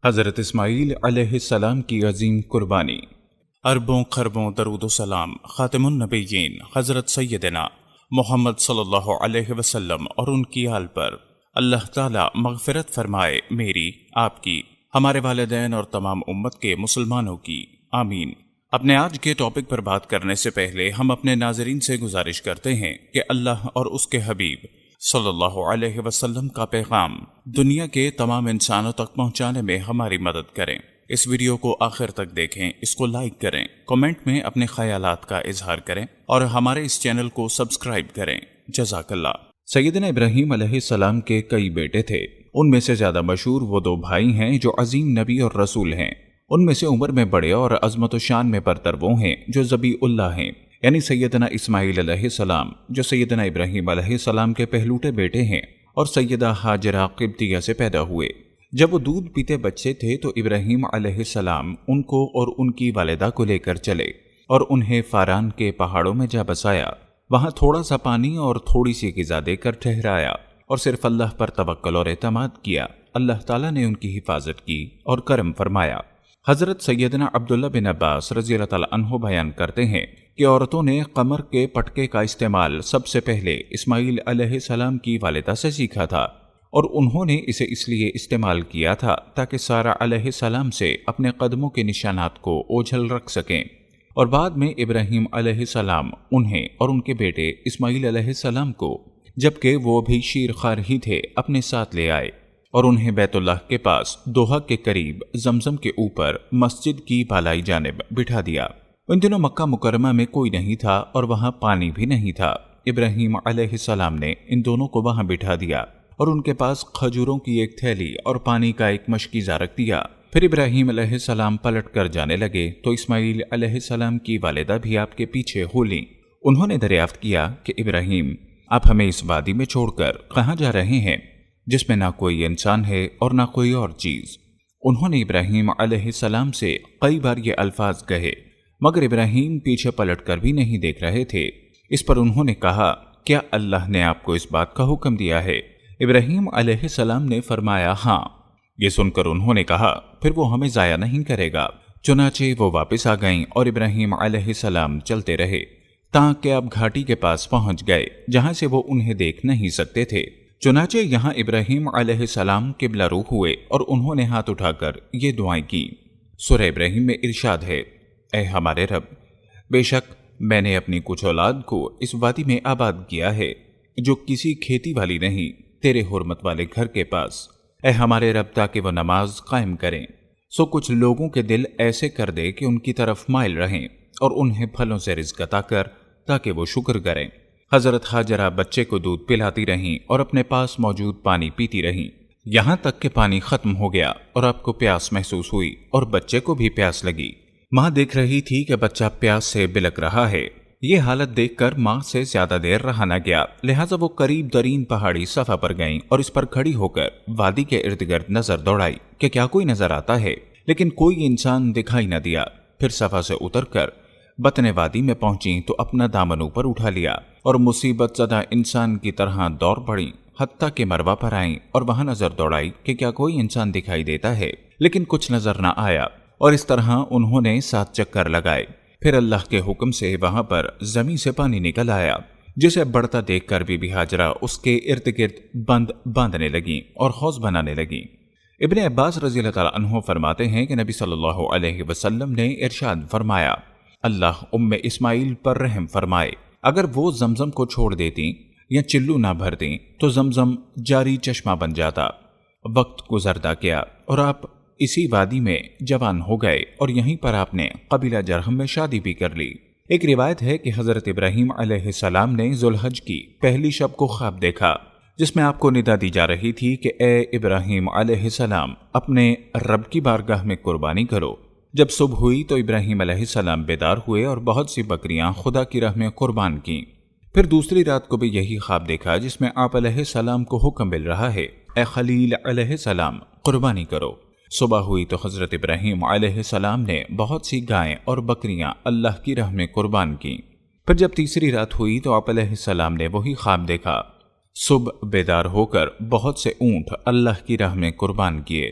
حضرت اسماعیل علیہ السلام کی عظیم قربانی۔ اربوں خربوں درود و سلام خاتم النبیین حضرت سیدنا محمد صلی اللہ علیہ وسلم اور ان کی آل پر اللہ تعالی مغفرت فرمائے، میری، آپ کی، ہمارے والدین اور تمام امت کے مسلمانوں کی، آمین۔ اپنے آج کے ٹاپک پر بات کرنے سے پہلے ہم اپنے ناظرین سے گزارش کرتے ہیں کہ اللہ اور اس کے حبیب صلی اللہ علیہ وسلم کا پیغام دنیا کے تمام انسانوں تک پہنچانے میں ہماری مدد کریں۔ اس ویڈیو کو آخر تک دیکھیں، اس کو لائک کریں، کمنٹ میں اپنے خیالات کا اظہار کریں اور ہمارے اس چینل کو سبسکرائب کریں۔ جزاک اللہ۔ سیدنا ابراہیم علیہ السلام کے کئی بیٹے تھے، ان میں سے زیادہ مشہور وہ دو بھائی ہیں جو عظیم نبی اور رسول ہیں۔ ان میں سے عمر میں بڑے اور عظمت و شان میں برتر وہ ہیں جو ذبیح اللہ ہیں، یعنی سیدنا اسماعیل علیہ السلام، جو سیدنا ابراہیم علیہ السلام کے پہلوٹے بیٹے ہیں اور سیدہ ہاجرہ قبطیہ سے پیدا ہوئے۔ جب وہ دودھ پیتے بچے تھے تو ابراہیم علیہ السلام ان کو اور ان کی والدہ کو لے کر چلے اور انہیں فاران کے پہاڑوں میں جا بسایا۔ وہاں تھوڑا سا پانی اور تھوڑی سی غذا دے کر ٹھہرایا اور صرف اللہ پر توکل اور اعتماد کیا۔ اللہ تعالیٰ نے ان کی حفاظت کی اور کرم فرمایا۔ حضرت سیدنا عبداللہ بن عباس رضی اللہ تعالیٰ عنہ بیان کرتے ہیں کہ عورتوں نے قمر کے پٹکے کا استعمال سب سے پہلے اسماعیل علیہ السلام کی والدہ سے سیکھا تھا، اور انہوں نے اسے اس لیے استعمال کیا تھا تاکہ سارہ علیہ السلام سے اپنے قدموں کے نشانات کو اوجھل رکھ سکیں، اور بعد میں ابراہیم علیہ السلام انہیں اور ان کے بیٹے اسماعیل علیہ السلام کو، جبکہ وہ بھی شیر خوار ہی تھے، اپنے ساتھ لے آئے اور انہیں بیت اللہ کے پاس دوحہ کے قریب زمزم کے اوپر مسجد کی بالائی جانب بٹھا دیا۔ ان دنوں مکہ مکرمہ میں کوئی نہیں تھا اور وہاں پانی بھی نہیں تھا۔ ابراہیم علیہ السلام نے ان دونوں کو وہاں بٹھا دیا اور ان کے پاس کھجوروں کی ایک تھیلی اور پانی کا ایک مشکیزہ رکھ دیا۔ پھر ابراہیم علیہ السلام پلٹ کر جانے لگے تو اسماعیل علیہ السلام کی والدہ بھی آپ کے پیچھے ہو لیں۔ انہوں نے دریافت کیا کہ ابراہیم، آپ ہمیں اس وادی میں چھوڑ کر کہاں جا رہے ہیں جس میں نہ کوئی انسان ہے اور نہ کوئی اور چیز؟ انہوں نے ابراہیم علیہ السلام سے کئی بار یہ الفاظ کہے، مگر ابراہیم پیچھے پلٹ کر بھی نہیں دیکھ رہے تھے۔ اس پر انہوں نے کہا، کیا اللہ نے آپ کو اس بات کا حکم دیا ہے؟ ابراہیم علیہ السلام نے فرمایا، ہاں۔ یہ سن کر انہوں نے کہا، پھر وہ ہمیں ضائع نہیں کرے گا۔ چنانچہ وہ واپس آ گئیں اور ابراہیم علیہ السلام چلتے رہے تاکہ اب گھاٹی کے پاس پہنچ گئے جہاں سے وہ انہیں دیکھ نہیں سکتے تھے۔ چنانچہ یہاں ابراہیم علیہ السلام قبلہ رو ہوئے اور انہوں نے ہاتھ اٹھا کر یہ دعائیں کی۔ سورہ ابراہیم میں ارشاد ہے، اے ہمارے رب، بے شک میں نے اپنی کچھ اولاد کو اس وادی میں آباد کیا ہے جو کسی کھیتی والی نہیں، تیرے حرمت والے گھر کے پاس، اے ہمارے رب، تاکہ وہ نماز قائم کریں۔ سو کچھ لوگوں کے دل ایسے کر دے کہ ان کی طرف مائل رہیں اور انہیں پھلوں سے رزق عطا کر تاکہ وہ شکر کریں۔ حضرت ہاجرہ بچے کو دودھ پلاتی رہیں اور اپنے پاس موجود پانی پیتی رہیں، یہاں تک کہ پانی ختم ہو گیا اور آپ کو پیاس محسوس ہوئی اور بچے کو بھی پیاس لگی۔ ماں دیکھ رہی تھی کہ بچہ پیاس سے بلک رہا ہے۔ یہ حالت دیکھ کر ماں سے زیادہ دیر رہا نہ گیا، لہٰذا وہ قریب ترین پہاڑی صفا پر گئیں اور اس پر کھڑی ہو کر وادی کے ارد گرد نظر دوڑائی کہ کیا کوئی نظر آتا ہے، لیکن کوئی انسان دکھائی نہ دیا۔ پھر صفا سے اتر کر بطن وادی میں پہنچیں تو اپنا دامن اوپر اٹھا لیا اور مصیبت زدہ انسان کی طرح دوڑ پڑیں، حتیٰ کہ مروہ پر آئیں اور وہاں نظر دوڑائی کہ کیا کوئی انسان دکھائی دیتا ہے، لیکن کچھ نظر نہ آیا، اور اس طرح انہوں نے 7 چکر لگائے۔ پھر اللہ کے حکم سے وہاں پر زمین سے پانی نکل آیا، جسے بڑھتا دیکھ کر بی بی ہاجرہ اس کے ارد گرد باندھنے لگیں اور حوض بنانے لگیں۔ ابن عباس رضی اللہ تعالیٰ عنہ فرماتے ہیں کہ نبی صلی اللہ علیہ وسلم نے ارشاد فرمایا، اللہ اسماعیل پر رحم فرمائے، اگر وہ زمزم کو چھوڑ دیتی یا چلو نہ بھر دیں تو زمزم جاری چشمہ بن جاتا۔ وقت گزرتا گیا اور آپ اسی وادی میں جوان ہو گئے اور یہیں پر آپ نے قبیلہ جرہم میں شادی بھی کر لی۔ ایک روایت ہے کہ حضرت ابراہیم علیہ السلام نے ذوالحج کی پہلی شب کو خواب دیکھا جس میں آپ کو ندا دی جا رہی تھی کہ اے ابراہیم علیہ السلام، اپنے رب کی بارگاہ میں قربانی کرو۔ جب صبح ہوئی تو ابراہیم علیہ السلام بیدار ہوئے اور بہت سی بکریاں خدا کی راہ میں قربان کیں۔ پھر دوسری رات کو بھی یہی خواب دیکھا جس میں آپ علیہ السلام کو حکم مل رہا ہے، اے خلیل علیہ السلام، قربانی کرو۔ صبح ہوئی تو حضرت ابراہیم علیہ السلام نے بہت سی گائیں اور بکریاں اللہ کی راہ میں قربان کیں۔ پھر جب تیسری رات ہوئی تو آپ علیہ السلام نے وہی خواب دیکھا۔ صبح بیدار ہو کر بہت سے اونٹ اللہ کی راہ میں قربان کیے۔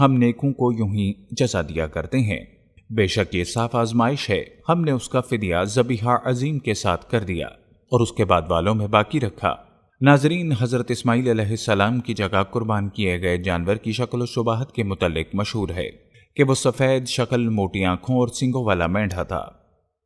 ہم نیکوں کو یوں ہی جزا دیا کرتے ہیں۔ بے شک یہ صاف آزمائش ہے، ہم نے اس کا فدیہ ذبیحہ عظیم کے ساتھ کر دیا اور اس کے بعد والوں میں باقی رکھا۔ ناظرین، حضرت اسماعیل علیہ السلام کی جگہ قربان کیے گئے جانور کی شکل و شباہت کے متعلق مشہور ہے کہ وہ سفید شکل، موٹی آنکھوں اور سینگوں والا مینڈھا تھا۔